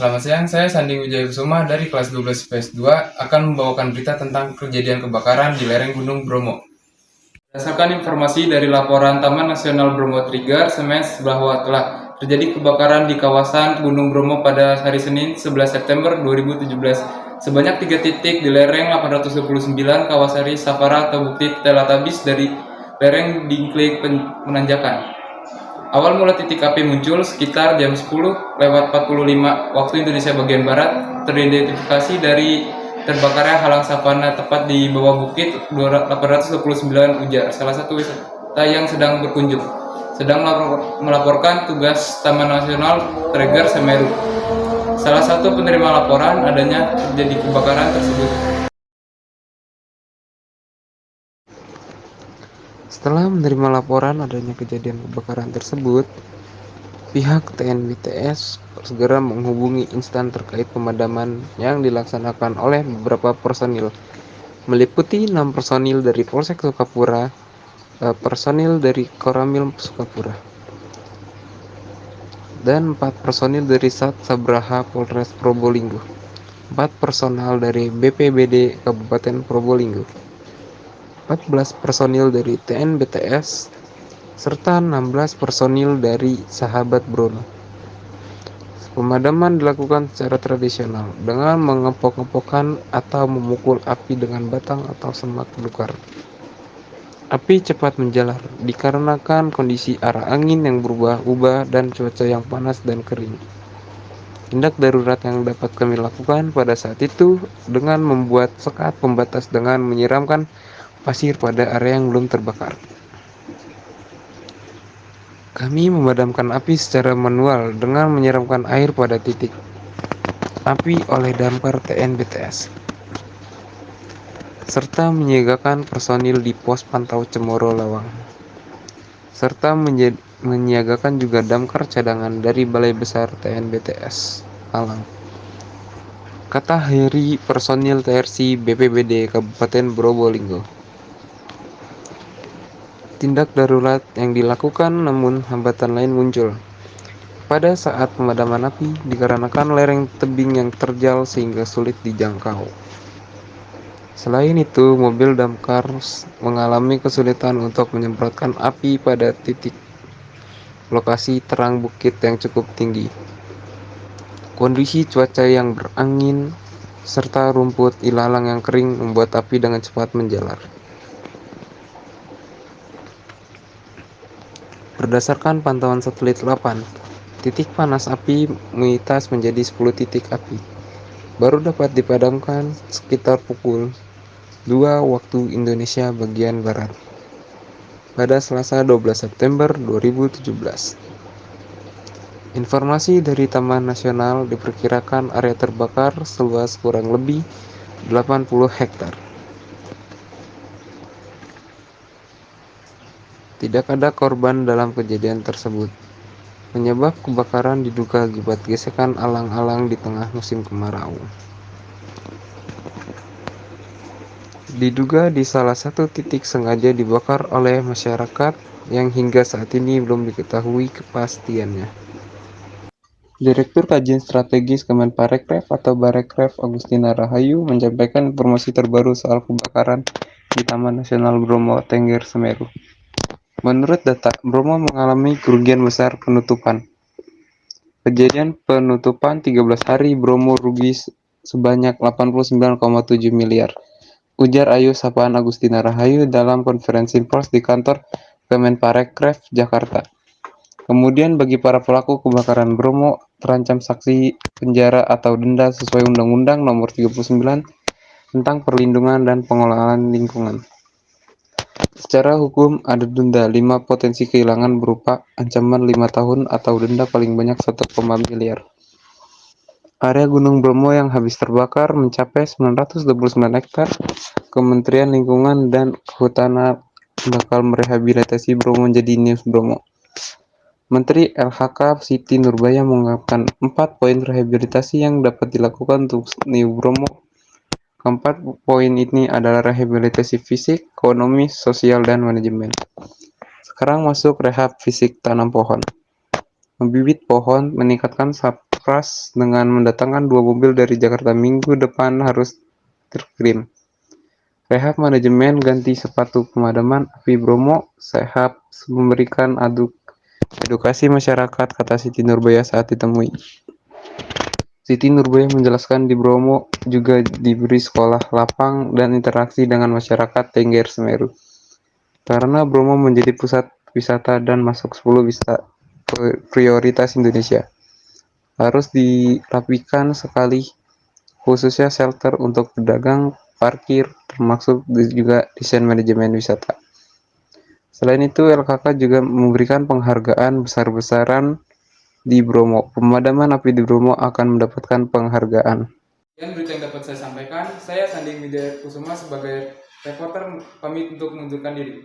Selamat siang, saya Sandi Wijaya Kusuma dari kelas 12 IPS 2 akan membawakan berita tentang kejadian kebakaran di lereng Gunung Bromo. Berdasarkan informasi dari laporan Taman Nasional Bromo Trigger Semes bahwa telah terjadi kebakaran di kawasan Gunung Bromo pada hari Senin 11 September 2017. Sebanyak 3 titik di lereng 829 Kawasari Safara atau Bukit Telatabis dari lereng Dingklik Menanjakan. Awal mula titik api muncul sekitar jam 10:45 waktu Indonesia bagian Barat, teridentifikasi dari terbakarnya halang savana tepat di bawah bukit 829, ujar salah satu wisata yang sedang berkunjung. Sedang melaporkan tugas Taman Nasional Treger Semeru. Salah satu penerima laporan adanya terjadi kebakaran tersebut. Setelah menerima laporan adanya kejadian kebakaran tersebut, pihak TNBTS segera menghubungi instan terkait pemadaman yang dilaksanakan oleh beberapa personil, meliputi 6 personil dari Polsek Sukapura, personil dari Koramil Sukapura, dan 4 personil dari Sat Sabraha Polres Probolinggo, 4 personal dari BPBD Kabupaten Probolinggo, 14 personil dari TNBTS, serta 16 personil dari Sahabat Brono. Pemadaman dilakukan secara tradisional dengan mengepok-ngepokkan atau memukul api dengan batang atau semak belukar. Api cepat menjalar dikarenakan kondisi arah angin yang berubah-ubah dan cuaca yang panas dan kering. Tindak darurat yang dapat kami lakukan pada saat itu dengan membuat sekat pembatas dengan menyiramkan pasir pada area yang belum terbakar. Kami memadamkan api secara manual dengan menyiramkan air pada titik api oleh damkar TNBTS, serta menyiagakan personil di pos pantau Cemoro Lawang, serta menyiagakan juga damkar cadangan dari Balai Besar TNBTS Malang. Kata Heri, personil TRC BPBD Kabupaten Probolinggo. Tindak darurat yang dilakukan namun hambatan lain muncul pada saat pemadaman api dikarenakan lereng tebing yang terjal sehingga sulit dijangkau. Selain itu, mobil damkar mengalami kesulitan untuk menyemprotkan api pada titik lokasi terang bukit yang cukup tinggi. Kondisi cuaca yang berangin serta rumput ilalang yang kering membuat api dengan cepat menjalar. Berdasarkan pantauan satelit 8, titik panas api menyitas menjadi 10 titik api. Baru dapat dipadamkan sekitar pukul 2 waktu Indonesia bagian Barat pada Selasa 12 September 2017. Informasi dari Taman Nasional diperkirakan area terbakar seluas kurang lebih 80 hektar. Tidak ada korban dalam kejadian tersebut. Penyebab kebakaran diduga akibat gesekan alang-alang di tengah musim kemarau. Diduga di salah satu titik sengaja dibakar oleh masyarakat yang hingga saat ini belum diketahui kepastiannya. Direktur Kajian Strategis Kemenparekraf atau Barekraf Agustina Rahayu menyampaikan informasi terbaru soal kebakaran di Taman Nasional Bromo Tengger Semeru. Menurut data, Bromo mengalami kerugian besar penutupan. Kejadian penutupan 13 hari Bromo rugi sebanyak 89,7 miliar. Ujar Ayu Sapaan Agustina Rahayu dalam konferensi pers di kantor Kemenparekraf Jakarta. Kemudian bagi para pelaku kebakaran Bromo terancam sanksi penjara atau denda sesuai Undang-Undang Nomor 39 tentang Perlindungan dan Pengelolaan Lingkungan. Secara hukum ada denda 5 potensi kehilangan berupa ancaman 5 tahun atau denda paling banyak 1,5 miliar. Area Gunung Bromo yang habis terbakar mencapai 929 hektar. Kementerian Lingkungan dan Kehutanan bakal merehabilitasi Bromo menjadi New Bromo. Menteri LHK Siti Nurbaya mengungkapkan 4 poin rehabilitasi yang dapat dilakukan untuk New Bromo. Keempat poin ini adalah rehabilitasi fisik, ekonomi, sosial, dan manajemen. Sekarang masuk rehab fisik tanam pohon. Membibit pohon, meningkatkan Pras dengan mendatangkan 2 mobil dari Jakarta minggu depan harus terkirim. Rehab manajemen ganti sepatu pemadaman api Bromo. Sehab memberikan edukasi masyarakat, kata Siti Nurbaya saat ditemui. Siti Nurbaya menjelaskan di Bromo juga diberi sekolah lapang dan interaksi dengan masyarakat Tengger Semeru. Karena Bromo menjadi pusat wisata dan masuk 10 wisata prioritas Indonesia, harus dirapikan sekali, khususnya shelter untuk pedagang, parkir, termasuk juga desain manajemen wisata. Selain itu, LKK juga memberikan penghargaan besar-besaran di Bromo. Pemadaman api di Bromo akan mendapatkan penghargaan. Sekian berita yang dapat saya sampaikan. Saya Sandi Widya Kusuma sebagai reporter pamit untuk mengundurkan diri.